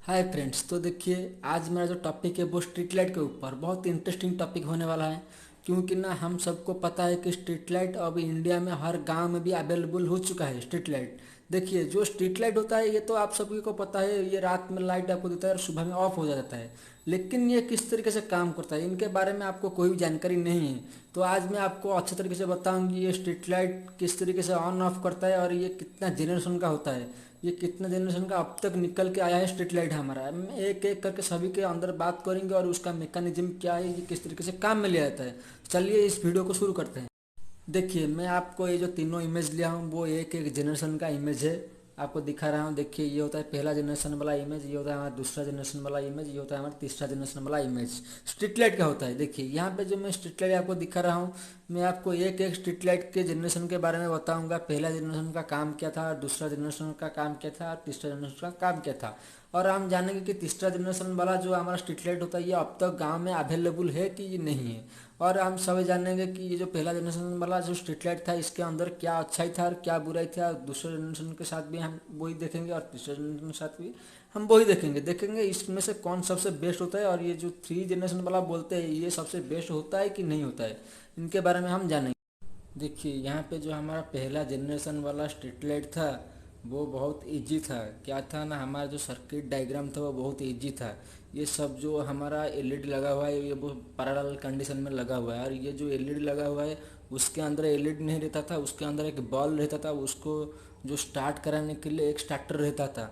Hi friends. तो देखिए, आज मेरा जो टॉपिक है वो स्ट्रीट लाइट के ऊपर बहुत इंटरेस्टिंग टॉपिक होने वाला है। क्योंकि ना हम सबको पता है कि स्ट्रीट लाइट अब इंडिया में हर गांव में भी अवेलेबल हो चुका है स्ट्रीट लाइट। देखिए, जो स्ट्रीट लाइट होता है ये तो आप सभी को पता है, ये रात में लाइट आपको देता है और सुबह में ऑफ हो जाता है। लेकिन ये किस तरीके से काम करता है इनके बारे में आपको कोई भी जानकारी नहीं है। तो आज मैं आपको अच्छे तरीके से बताऊंगी ये स्ट्रीट लाइट किस तरीके से ऑन ऑफ करता है और ये कितना जनरेशन का होता है, ये कितना जनरेशन का अब तक निकल के आया है स्ट्रीट लाइट हमारा। हम एक एक करके सभी के अंदर बात करेंगे और उसका मैकेनिज्म क्या है, ये किस तरीके से काम में लिया जाता है। चलिए इस वीडियो को शुरू करते हैं। देखिए, मैं आपको ये जो तीनों इमेज लिया हूँ वो एक एक जनरेशन का इमेज है। आपको दिखा रहा हूँ। देखिए, ये होता है पहला जनरेशन वाला इमेज, ये होता है हमारा दूसरा जनरेशन वाला इमेज, ये होता है हमारा तीसरा जनरेशन वाला इमेज। स्ट्रीट लाइट का होता है। देखिए यहाँ पे जो मैं स्ट्रीट लाइट आपको दिखा रहा हूँ, मैं आपको एक एक स्ट्रीट लाइट के जनरेशन के बारे में बताऊंगा। पहला जनरेशन का काम क्या था, दूसरा जनरेशन का काम क्या था, तीसरा जनरेशन का काम क्या था। और हम जानेंगे कि तीसरा जनरेशन वाला जो हमारा स्ट्रीट लाइट होता है ये अब तक गांव में अवेलेबल है कि ये नहीं है। और हम सब जानेंगे कि ये जो पहला जनरेशन वाला जो स्ट्रीट लाइट था इसके अंदर क्या अच्छाई था और क्या बुराई था। दूसरे जनरेशन के साथ भी हम वही देखेंगे और तीसरे जनरेशन के साथ भी हम वही देखेंगे इसमें से कौन सबसे बेस्ट होता है। और ये जो थ्री जनरेशन वाला बोलते हैं ये सबसे बेस्ट होता है कि नहीं होता है, इनके बारे में हम जानेंगे। देखिए यहाँ पे जो हमारा पहला जनरेशन वाला स्ट्रीट लाइट था वो बहुत इजी था। क्या था ना, हमारा जो सर्किट डायग्राम था वो बहुत इजी था। ये सब जो हमारा एलईडी लगा हुआ है ये वो पैरेलल कंडीशन में लगा हुआ है। और ये जो एलईडी लगा हुआ है उसके अंदर एलईडी नहीं रहता था, उसके अंदर एक बॉल रहता था। उसको जो स्टार्ट कराने के लिए एक स्टार्टर रहता था।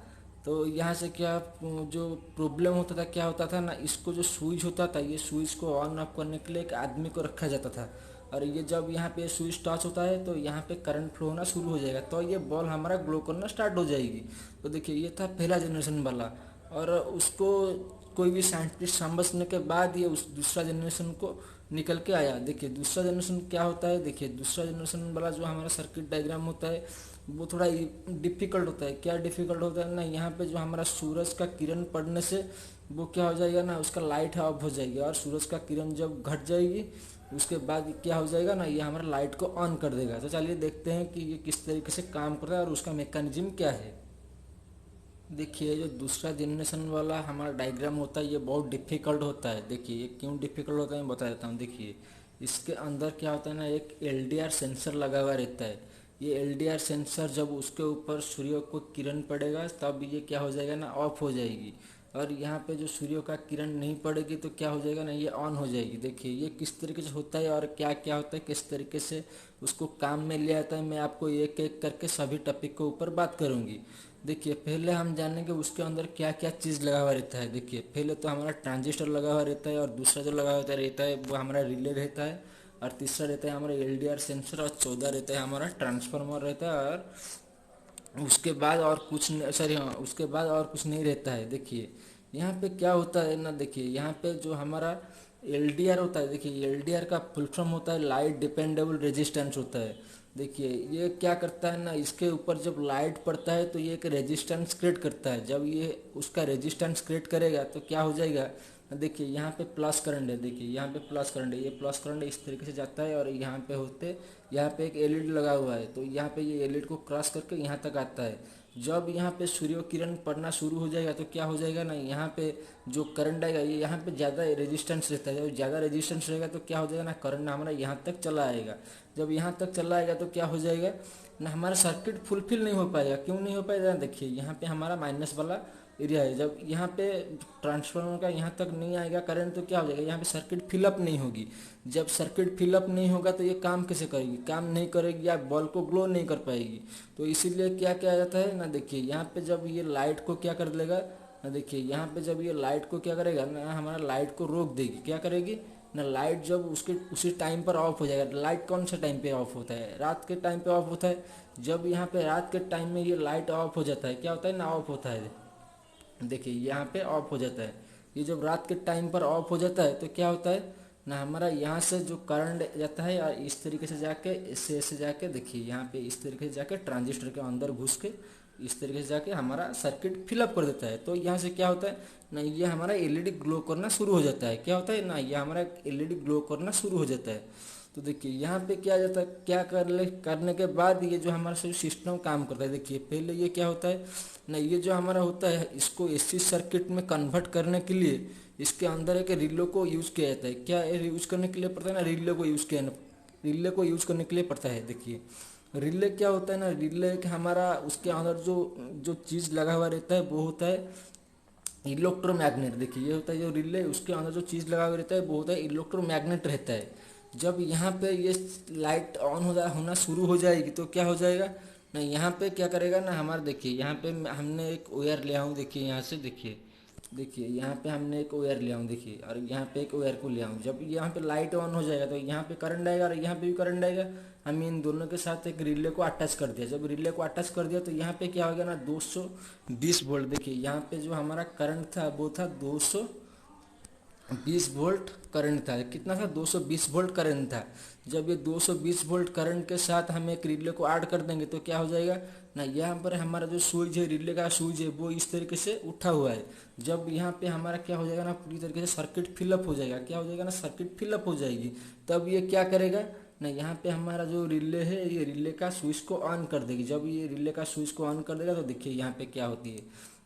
तो यहाँ से क्या जो प्रॉब्लम होता था, क्या होता था ना, इसको जो स्विच होता था ये स्विच को ऑन ऑफ करने के लिए एक आदमी को रखा जाता था। और ये जब यहाँ पे स्विच टच होता है तो यहाँ पे करंट फ्लो होना शुरू हो जाएगा, तो ये बॉल हमारा ग्लो करना स्टार्ट हो जाएगी। तो देखिए ये था पहला जनरेशन वाला। और उसको कोई भी साइंटिस्ट समझने के बाद ये उस दूसरा जनरेशन को निकल के आया। देखिए दूसरा जनरेशन क्या होता है। देखिए दूसरा जनरेशन वाला जो हमारा सर्किट डायग्राम होता है वो थोड़ा डिफिकल्ट होता है। क्या डिफिकल्ट होता है ना, यहाँ पे जो हमारा सूरज का किरण पड़ने से वो क्या हो जाएगा ना, उसका लाइट ऑफ हो जाएगी। और सूरज का किरण जब घट जाएगी उसके बाद क्या हो जाएगा ना, ये हमारा लाइट को ऑन कर देगा। तो चलिए देखते हैं कि ये किस तरीके से काम करता है और उसका मैकेनिज्म क्या है। देखिए जो दूसरा जनरेशन वाला हमारा डायग्राम होता है ये बहुत डिफिकल्ट होता है। देखिए ये क्यों डिफिकल्ट होता है मैं बता देता हूँ। देखिए इसके अंदर क्या होता है ना, एक एलडीआर सेंसर लगा हुआ रहता है। ये एलडीआर सेंसर जब उसके ऊपर सूर्य को किरण पड़ेगा तब ये क्या हो जाएगा ना, ऑफ हो जाएगी। और यहाँ पे जो सूर्य का किरण नहीं पड़ेगी तो क्या हो जाएगा ना, ये ऑन हो जाएगी। देखिए ये किस तरीके से होता है और क्या क्या होता है, किस तरीके से उसको काम में लिया जाता है, मैं आपको एक एक करके सभी टॉपिक के ऊपर बात करूँगी। देखिए पहले हम जानेंगे उसके अंदर क्या क्या चीज़ लगा हुआ रहता है। देखिए पहले तो हमारा ट्रांजिस्टर लगा हुआ रहता है, और दूसरा जो लगा हुआ रहता है वो हमारा रिले रहता है, और तीसरा रहता है हमारा एलडीआर सेंसर, और चौदह रहता है हमारा ट्रांसफार्मर रहता है। और उसके बाद और कुछ सॉरी हाँ, उसके बाद और कुछ नहीं रहता है। देखिए यहाँ पे क्या होता है ना, देखिए यहाँ पे जो हमारा एलडीआर होता है, देखिए एलडीआर का फुल फॉर्म होता है लाइट डिपेंडेबल रेजिस्टेंस होता है। देखिए ये क्या करता है ना, इसके ऊपर जब लाइट पड़ता है तो ये एक रेजिस्टेंस क्रिएट करता है। जब ये उसका रेजिस्टेंस क्रिएट करेगा तो क्या हो जाएगा, देखिए यहाँ पे प्लस करंट है। देखिए यहाँ पे प्लस करंट है, ये प्लस करंट इस तरीके से जाता है और यहाँ पे होते यहाँ पे एक एलईडी लगा हुआ है, तो यहाँ पे ये एलईडी को क्रॉस करके यहाँ तक आता है। जब यहाँ पे सूर्य किरण पड़ना शुरू हो जाएगा तो क्या हो जाएगा ना, यहाँ पे जो करंट आएगा ये यहाँ पे ज़्यादा रेजिस्टेंस रहता है। जब ज़्यादा रेजिस्टेंस रहेगा तो क्या हो जाएगा ना, करंट हमारा यहाँ तक चला आएगा। जब यहाँ तक चला आएगा तो क्या हो जाएगा ना, हमारा सर्किट फुलफिल नहीं हो पाएगा। क्यों नहीं हो पाएगा, देखिए यहाँ पे हमारा माइनस वाला एरिया है। जब यहाँ पे ट्रांसफार्मर का यहाँ तक नहीं आएगा करंट तो क्या हो जाएगा, यहाँ पे सर्किट फिलअप नहीं होगी। जब सर्किट फिलअप नहीं होगा तो ये काम कैसे करेगी, काम नहीं करेगी या बल्ब को ग्लो नहीं कर पाएगी। तो इसीलिए क्या किया जाता है ना, देखिए यहाँ पे जब ये लाइट को क्या कर देगा ना, देखिए यहाँ पे जब ये लाइट को क्या करेगा ना, हमारा लाइट को रोक देगी। क्या करेगी ना, लाइट जब उसके उसी टाइम पर ऑफ हो जाएगा। लाइट कौन सा टाइम पे ऑफ होता है, रात के टाइम पे ऑफ होता है। जब यहाँ पे रात के टाइम में ये लाइट ऑफ हो जाता है, क्या होता है ना, ऑफ होता है। देखिए यहाँ पे ऑफ हो जाता है। ये जब रात के टाइम पर ऑफ हो जाता है तो क्या होता है ना, हमारा यहाँ से जो करंट जाता है और इस तरीके से जाके इससे ऐसे जाके, देखिए यहाँ पे इस तरीके से जाके ट्रांजिस्टर के अंदर घुस के इस तरीके से जाके हमारा सर्किट फिलअप कर देता है। तो यहाँ से क्या होता है ना, ये हमारा एलईडी ग्लो करना शुरू हो जाता है। क्या होता है ना, ये हमारा एलईडी ग्लो करना शुरू हो जाता है। तो देखिए यहाँ पे क्या जाता है, क्या करने के बाद ये जो हमारा सभी सिस्टम काम करता है। देखिए पहले ये क्या होता है ना, ये जो हमारा होता है इसको एसी सर्किट में कन्वर्ट करने के लिए इसके अंदर एक रिले को यूज़ किया जाता है। क्या यूज़ करने के लिए पड़ता है ना, रिले को यूज़ करने के लिए पड़ता है। देखिए रिले क्या होता है ना, रिले एक हमारा उसके अंदर जो जो चीज़ लगा हुआ रहता है वो होता है इलेक्ट्रोमैग्नेट। देखिए ये होता है जो रिले, उसके अंदर जो चीज़ लगा हुआ रहता है वो होता है इलेक्ट्रोमैग्नेट रहता है। जब यहाँ पे ये लाइट ऑन होना शुरू हो जाएगी तो क्या हो जाएगा ना, यहाँ पे क्या करेगा ना हमारा, देखिए यहाँ पे हमने एक वायर लिया हूँ। देखिए यहाँ से देखिए, देखिए यहाँ पे हमने एक वायर लिया हूँ। देखिए और यहाँ पे एक वायर को लिया हूँ। जब यहाँ पे लाइट ऑन हो जाएगा तो यहाँ पे करंट आएगा और यहाँ पे भी करंट आएगा। हम इन दोनों के साथ एक रिले को अटैच कर दिया। जब रिले को अटैच कर दिया तो यहाँ पे क्या हो गया ना, 220 वोल्ट। देखिए यहाँ पे जो हमारा करंट था वो था 220 वोल्ट करंट था। कितना था, 220 वोल्ट करंट था। जब ये 220 वोल्ट करंट के साथ हम एक रिले को ऐड कर देंगे तो क्या हो जाएगा ना, यहाँ पर हमारा जो स्विच है, रिले का स्विच है, वो इस तरीके से उठा हुआ है। जब यहाँ पे हमारा क्या हो जाएगा ना, पूरी तरीके से सर्किट फिलअप हो जाएगा। क्या हो जाएगा ना, सर्किट फिलअप हो जाएगी। तब ये क्या करेगा ना, यहाँ पे हमारा जो रिले है ये रिले का स्विच को ऑन कर देगी। जब ये रिले का स्विच को ऑन कर देगा तो देखिए यहाँ पे क्या होती है।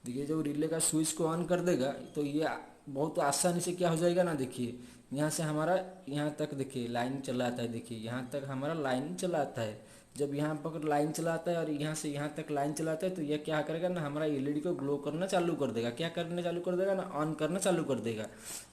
देखिए जब रिले का स्विच को ऑन कर देगा तो ये बहुत आसानी से क्या हो जाएगा ना, देखिए यहाँ से हमारा यहाँ तक देखिए लाइन चला आता है। देखिए यहाँ तक हमारा लाइन चला आता है। जब यहाँ पर लाइन चलाता है और यहाँ से यहाँ तक लाइन चलाता है तो यह क्या करेगा ना, हमारा एलईडी को ग्लो करना चालू कर देगा। क्या करना चालू कर देगा ना, ऑन करना चालू कर देगा।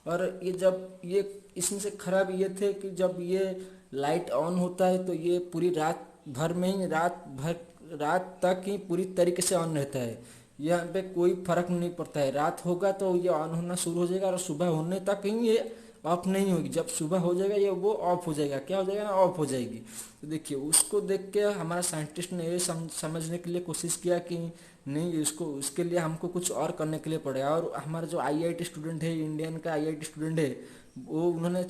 और ये जब ये इसमें से खराब ये थे कि जब ये लाइट ऑन होता है तो ये पूरी रात भर में ही रात तक ही पूरी तरीके से ऑन रहता है। यहाँ पे कोई फर्क नहीं पड़ता है। रात होगा तो ये ऑन होना शुरू हो जाएगा और सुबह होने तक ही ये ऑफ नहीं होगी। जब सुबह हो जाएगा ये वो ऑफ हो जाएगा। क्या हो जाएगा ना, ऑफ हो जाएगी। तो देखिए उसको देख के हमारा साइंटिस्ट ने ये समझने के लिए कोशिश किया कि नहीं, इसको उसके लिए हमको कुछ और करने के लिए पड़ेगा। और हमारा जो आईआईटी स्टूडेंट है, इंडियन का आईआईटी स्टूडेंट है, वो उन्होंने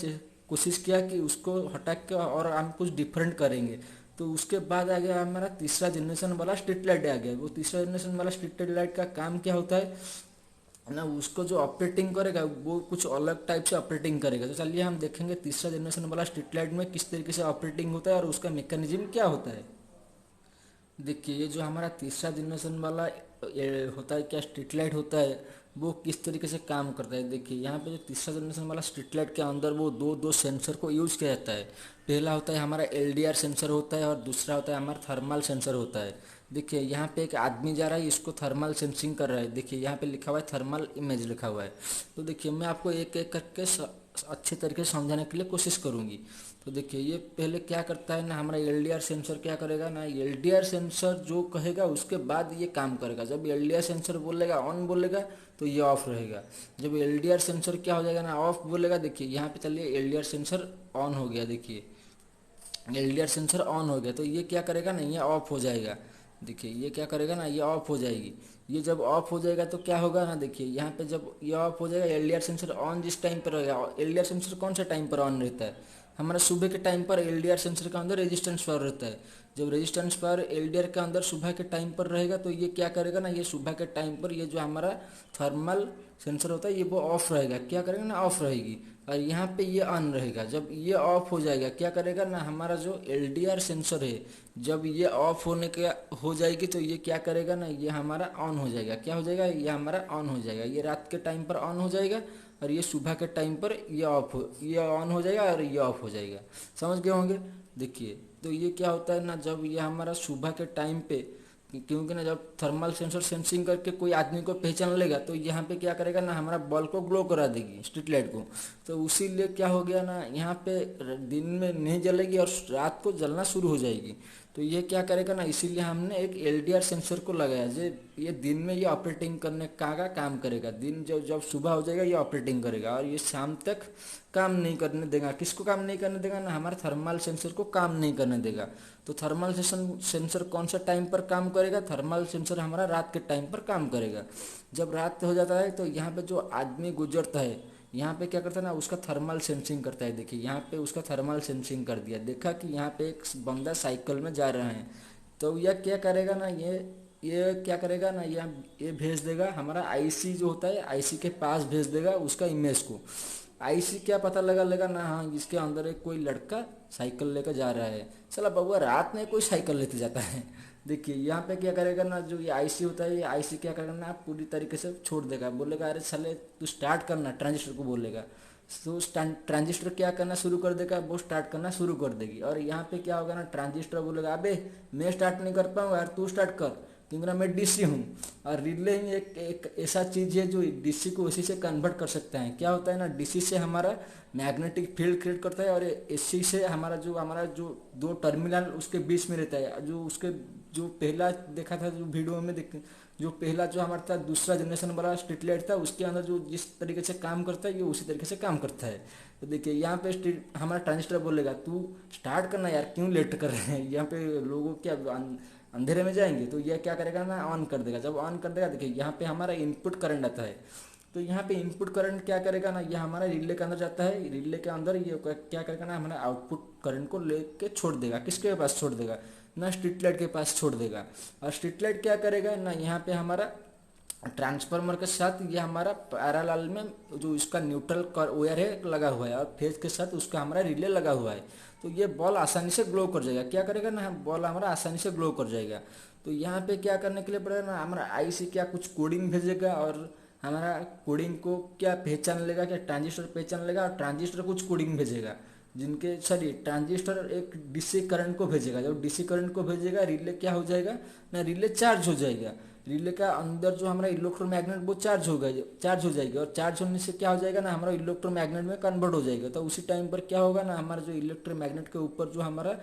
कोशिश किया कि उसको हटा के और हम कुछ डिफरेंट करेंगे। तो उसके बाद आ गया हमारा तीसरा जनरेशन वाला स्ट्रीट लाइट आ गया। वो तीसरा जनरेशन वाला स्ट्रीट लाइट का काम क्या होता है ना, उसको जो ऑपरेटिंग करेगा वो कुछ अलग टाइप से ऑपरेटिंग करेगा। तो चलिए हम देखेंगे तीसरा जनरेशन वाला स्ट्रीट लाइट में किस तरीके से ऑपरेटिंग होता है और उसका मैकेनिज्म क्या होता है। देखिए ये जो हमारा तीसरा जनरेशन वाला होता है, क्या स्ट्रीट लाइट होता है, वो किस तरीके से काम करता है। देखिए यहाँ पे जो तीसरा जनरेशन वाला स्ट्रीट लाइट के अंदर वो दो सेंसर को यूज़ किया जाता है। पहला होता है हमारा एलडीआर सेंसर होता है और दूसरा होता है हमारा थर्मल सेंसर होता है। देखिए यहाँ पे एक आदमी जा रहा है, इसको थर्मल सेंसिंग कर रहा है। देखिए यहाँ पे लिखा हुआ है थर्मल इमेज लिखा हुआ है। तो देखिए मैं आपको एक एक करके अच्छे तरीके से समझाने के लिए कोशिश करूँगी। तो देखिए ये पहले क्या करता है ना, हमारा एलडीआर सेंसर क्या करेगा ना, एलडीआर सेंसर जो कहेगा उसके बाद ये काम करेगा। जब एलडीआर सेंसर बोलेगा ऑन बोलेगा तो ये ऑफ रहेगा। जब एलडीआर सेंसर क्या हो जाएगा ना, ऑफ बोलेगा। देखिए यहाँ पे चलिए एलडीआर सेंसर ऑन हो गया। देखिए एलडीआर सेंसर ऑन हो गया तो ये क्या करेगा ना, ये ऑफ हो जाएगा। देखिए ये क्या करेगा ना, ये ऑफ हो जाएगी। ये जब ऑफ हो जाएगा तो क्या होगा ना, देखिए यहाँ पे जब ये ऑफ हो जाएगा, एलडीआर सेंसर ऑन जिस टाइम पर रहेगा। एलडीआर सेंसर कौन सा टाइम पर ऑन रहता है, हमारा सुबह के टाइम पर एलडीआर सेंसर के अंदर रेजिस्टेंस पावर रहता है। जब रेजिस्टेंस पावर एलडीआर के अंदर सुबह के टाइम पर रहेगा तो ये क्या करेगा ना, ये सुबह के टाइम पर ये जो हमारा थर्मल सेंसर होता है ये वो ऑफ रहेगा। क्या करेगा ना, ऑफ रहेगी। और यहाँ पे ये ऑन रहेगा। जब ये ऑफ हो जाएगा क्या करेगा ना, हमारा जो एलडीआर सेंसर है जब ये ऑफ होने के हो जाएगी तो ये क्या करेगा ना, ये हमारा ऑन हो जाएगा। क्या हो जाएगा, ये हमारा ऑन हो जाएगा। ये रात के टाइम पर ऑन हो जाएगा और ये सुबह के टाइम पर ये ऑन हो जाएगा और ये ऑफ हो जाएगा। समझ गए होंगे। देखिए तो ये क्या होता है ना, जब ये हमारा सुबह के टाइम पे, क्योंकि ना जब थर्मल सेंसर सेंसिंग करके कोई आदमी को पहचान लेगा तो यहाँ पे क्या करेगा ना, हमारा बल्ब को ग्लो करा देगी स्ट्रीट लाइट को। तो उसी लिए क्या हो गया ना, यहाँ पे दिन में नहीं जलेगी और रात को जलना शुरू हो जाएगी। तो ये क्या करेगा ना, इसीलिए हमने एक एलडीआर सेंसर को लगाया जो ये दिन में ये ऑपरेटिंग करने का काम करेगा। दिन जब जब सुबह हो जाएगा ये ऑपरेटिंग करेगा और ये शाम तक काम नहीं करने देगा। किसको काम नहीं करने देगा ना, हमारे थर्मल सेंसर को काम नहीं करने देगा। तो थर्मल सेंसर कौन सा टाइम पर काम करेगा, थर्मल सेंसर हमारा रात के टाइम पर काम करेगा। जब रात हो जाता है तो यहाँ पे जो आदमी गुजरता है यहाँ पे क्या करता है ना, उसका थर्मल सेंसिंग करता है। देखिए यहाँ पे उसका थर्मल सेंसिंग कर दिया, देखा कि यहाँ पे एक बंदा साइकिल में जा रहा है। तो यह क्या करेगा ना, ये क्या करेगा ना, ये भेज देगा हमारा आईसी जो होता है, आईसी के पास भेज देगा उसका इमेज को। आईसी क्या पता लगा लेगा ना, हाँ इसके अंदर एक कोई लड़का साइकिल लेकर जा रहा है। चला बबुआ रात में कोई साइकिल लेते जाता है। देखिए यहाँ पे क्या करेगा ना, जो ये आईसी होता है, ये आईसी क्या करेगा ना, पूरी तरीके से छोड़ देगा, बोलेगा अरे साले तू स्टार्ट करना, ट्रांजिस्टर को बोलेगा। तो ट्रांजिस्टर क्या करना शुरू कर देगा, वो स्टार्ट करना शुरू कर देगी। और यहाँ पे क्या होगा ना, ट्रांजिस्टर बोलेगा अबे मैं स्टार्ट नहीं कर पाऊंगा यार, तू स्टार्ट कर, क्योंकि ना मैं डीसी हूँ। और रिले ही एक ऐसा चीज़ है जो डीसी को एसी से कन्वर्ट कर सकता है। क्या होता है ना, डीसी से हमारा मैग्नेटिक फील्ड क्रिएट करता है, और एसी से हमारा जो दो टर्मिनल उसके बीच में रहता है, जो उसके जो पहला देखा था जो वीडियो में जो पहला जो हमारा था दूसरा जनरेशन वाला स्ट्रीट लाइट था, उसके अंदर जो जिस तरीके से काम करता है ये उसी तरीके से काम करता है। तो देखिए यहाँ पे हमारा ट्रांजिस्टर बोलेगा तू स्टार्ट करना यार, क्यों लेट कर रहे हैं, यहाँ पे लोगों क्या अंधेरे में जाएंगे। तो यह क्या करेगा ना, ऑन कर देगा। जब ऑन कर देगा, देखिए यहाँ पे हमारा इनपुट करंट आता है। तो यहाँ पे इनपुट करंट क्या करेगा ना, यह हमारा रिले के अंदर जाता है, रिले के अंदर ये क्या करेगा ना, हमारा आउटपुट करंट को लेके छोड़ देगा। किसके पास छोड़ देगा ना, स्ट्रीट लाइट के पास छोड़ देगा। और स्ट्रीट लाइट क्या करेगा ना, यहाँ पे हमारा ट्रांसफार्मर के साथ ये हमारा पैरेलल में जो इसका न्यूट्रल वायर है लगा हुआ है, और फेज के साथ उसका हमारा रिले लगा हुआ है। तो ये बॉल आसानी से ग्लो कर जाएगा। क्या करेगा ना, बॉल हमारा आसानी से ग्लो कर जाएगा। तो यहाँ पे क्या करने के लिए पड़ेगा ना, हमारा आईसी क्या कुछ कोडिंग भेजेगा, और हमारा कोडिंग को क्या पहचान लेगा, क्या ट्रांजिस्टर पहचान लेगा, और ट्रांजिस्टर कुछ कोडिंग भेजेगा, जिनके सॉरी ट्रांजिस्टर एक डीसी करंट को भेजेगा। जब डीसी करंट को भेजेगा, रिले क्या हो जाएगा ना, रिले चार्ज हो जाएगा। रिले का अंदर जो हमारा इलेक्ट्रोमैग्नेट वो चार्ज हो जाएगा, और चार्ज होने से क्या हो जाएगा ना, हमारा इलेक्ट्रोमैग्नेट में कन्वर्ट हो जाएगा। तो उसी टाइम पर क्या होगा ना, हमारा जो इलेक्ट्रोमैग्नेट के ऊपर जो हमारा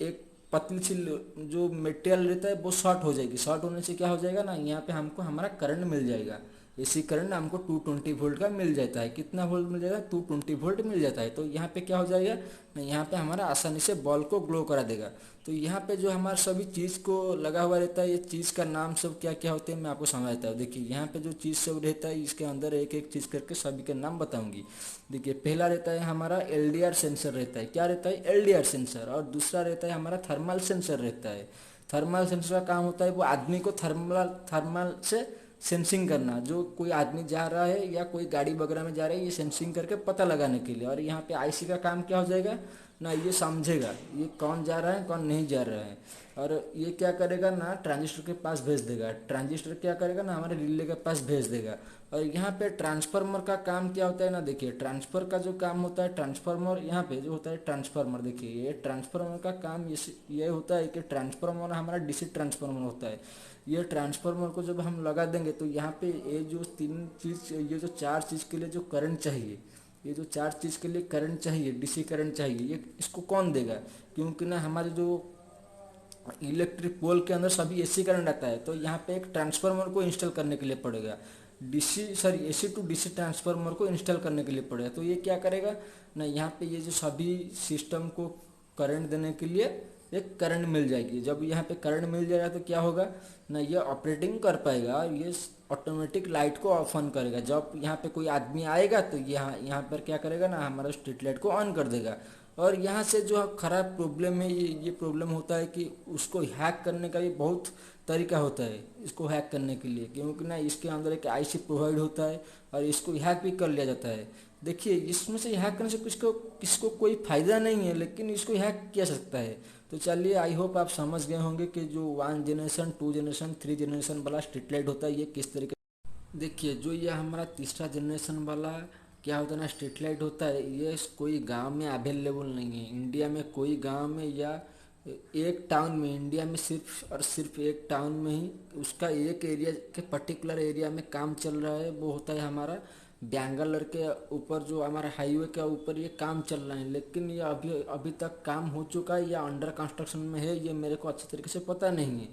एक पतली सी जो मटेरियल रहता है वो शॉर्ट हो जाएगी। शॉर्ट होने से क्या हो जाएगा ना, यहाँ पे हमको हमारा करंट मिल जाएगा। एसी करंट हमको 220 वोल्ट का मिल जाता है। कितना वोल्ट मिल जाएगा, 220 वोल्ट मिल जाता है। तो यहाँ पे क्या हो जाएगा ना, यहाँ पे हमारा आसानी से बॉल को ग्लो करा देगा। तो यहाँ पे जो हमारा सभी चीज़ को लगा हुआ रहता है, ये चीज़ का नाम सब क्या क्या होते हैं मैं आपको समझाता हूँ। देखिए यहाँ पे जो चीज़ सब रहता है, इसके अंदर एक एक चीज़ करके सभी के नाम बताऊंगी। देखिए पहला रहता है हमारा एलडीआर सेंसर रहता है। क्या रहता है, एलडीआर सेंसर। और दूसरा रहता है हमारा थर्मल सेंसर रहता है। थर्मल सेंसर का काम होता है वो आदमी को थर्मल थर्मल से सेंसिंग करना, जो कोई आदमी जा रहा है या कोई गाड़ी वगैरह में जा रहा है, ये सेंसिंग करके पता लगाने के लिए। और यहाँ पे आईसी का काम क्या हो जाएगा ना, ये समझेगा ये कौन जा रहा है कौन नहीं जा रहा है। और ये क्या करेगा ना, ट्रांजिस्टर के पास भेज देगा। ट्रांजिस्टर क्या करेगा ना, हमारे रिले के पास भेज देगा। और यहाँ पे ट्रांसफार्मर का काम क्या होता है ना, देखिए ट्रांसफर का जो काम होता है, ट्रांसफार्मर यहाँ पे जो होता है ट्रांसफार्मर, देखिए ये ट्रांसफार्मर का काम ये होता है कि ट्रांसफार्मर हमारा डीसी ट्रांसफार्मर होता है। ये ट्रांसफार्मर को जब हम लगा देंगे तो यहाँ पे ये जो तीन चीज़, ये जो चार चीज़ के लिए जो करंट चाहिए, ये जो चार चीज़ के लिए करंट चाहिए, डीसी करंट चाहिए, ये इसको कौन देगा, क्योंकि ना हमारे जो इलेक्ट्रिक पोल के अंदर सभी एसी करंट आता है। तो यहाँ पे एक ट्रांसफार्मर को इंस्टॉल करने के लिए पड़ेगा, एसी टू डीसी ट्रांसफार्मर को इंस्टॉल करने के लिए पड़ेगा। तो ये क्या करेगा ना, यहाँ पे ये जो सभी सिस्टम को करंट देने के लिए एक करंट मिल जाएगी। जब यहाँ पे करंट मिल जाएगा तो क्या होगा ना, ये ऑपरेटिंग कर पाएगा, और ये ऑटोमेटिक लाइट को ऑफ ऑन करेगा। जब यहाँ पे कोई आदमी आएगा तो यहाँ पर क्या करेगा ना, हमारा स्ट्रीट लाइट को ऑन कर देगा। और यहाँ से जो खराब प्रॉब्लम है, ये प्रॉब्लम होता है कि उसको हैक करने का भी बहुत तरीका होता है इसको हैक करने के लिए, क्योंकि ना इसके अंदर एक आईसी प्रोवाइड होता है और इसको हैक भी कर लिया जाता है। देखिए इसमें से हैक करने से किसको कोई फ़ायदा नहीं है, लेकिन इसको हैक किया सकता है। तो चलिए आई होप आप समझ गए होंगे कि जो 1 जनरेशन 2 जनरेशन 3 जनरेशन वाला स्ट्रीट लाइट होता है ये किस तरीके। देखिए जो ये हमारा तीसरा जनरेशन वाला क्या होता है ना, स्ट्रीट लाइट होता है, ये कोई गांव में अवेलेबल नहीं है। इंडिया में कोई गांव में या एक टाउन में, इंडिया में सिर्फ और सिर्फ एक टाउन में ही उसका एक एरिया के पर्टिकुलर एरिया में काम चल रहा है। वो होता है हमारा बैंगलोर के ऊपर, जो हमारा हाईवे के ऊपर ये काम चल रहा है। लेकिन ये अभी अभी तक काम हो चुका है या अंडर कंस्ट्रक्शन में है, ये मेरे को अच्छे तरीके से पता नहीं है।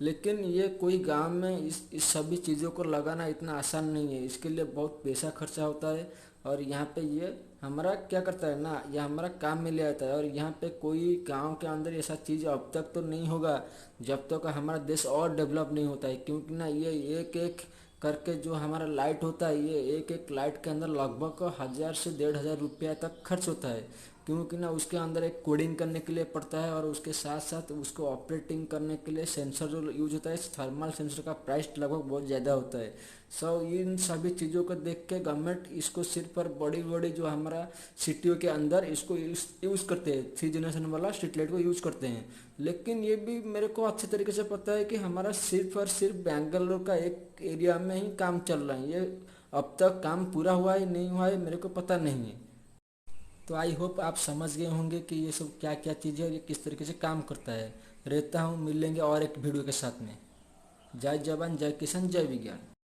लेकिन ये कोई गांव में इस सभी चीज़ों को लगाना इतना आसान नहीं है, इसके लिए बहुत पैसा खर्चा होता है। और यहाँ पे ये हमारा क्या करता है ना, ये हमारा काम में ले आता है। और यहाँ पे कोई गांव के अंदर ऐसा चीज़ अब तक तो नहीं होगा जब तक हमारा देश और डेवलप नहीं होता है, क्योंकि ना ये एक एक करके जो हमारा लाइट होता है, ये एक एक लाइट के अंदर लगभग 1000 से 1500 रुपया तक खर्च होता है। क्योंकि ना उसके अंदर एक कोडिंग करने के लिए पड़ता है और उसके साथ साथ उसको ऑपरेटिंग करने के लिए सेंसर जो यूज होता है, थर्मल सेंसर का प्राइस लगभग बहुत ज़्यादा होता है। इन सभी चीज़ों को देख के गवर्नमेंट इसको सिर्फ और बड़ी बड़ी जो हमारा सिटियों के अंदर इसको यूज़ करते हैं, 3 जनरेशन वाला स्ट्रीट लाइट को यूज़ करते हैं। लेकिन ये भी मेरे को अच्छे तरीके से पता है कि हमारा सिर्फ और सिर्फ बेंगलोर का एक एरिया में ही काम चल रहा है। ये अब तक काम पूरा हुआ है नहीं हुआ है मेरे को पता नहीं है। तो आई होप आप समझ गए होंगे कि ये सब क्या क्या चीज़ें और ये किस तरीके से काम करता है। रहता हूँ, मिलेंगे और एक वीडियो के साथ में। जय जवान जय किसान जय विज्ञान।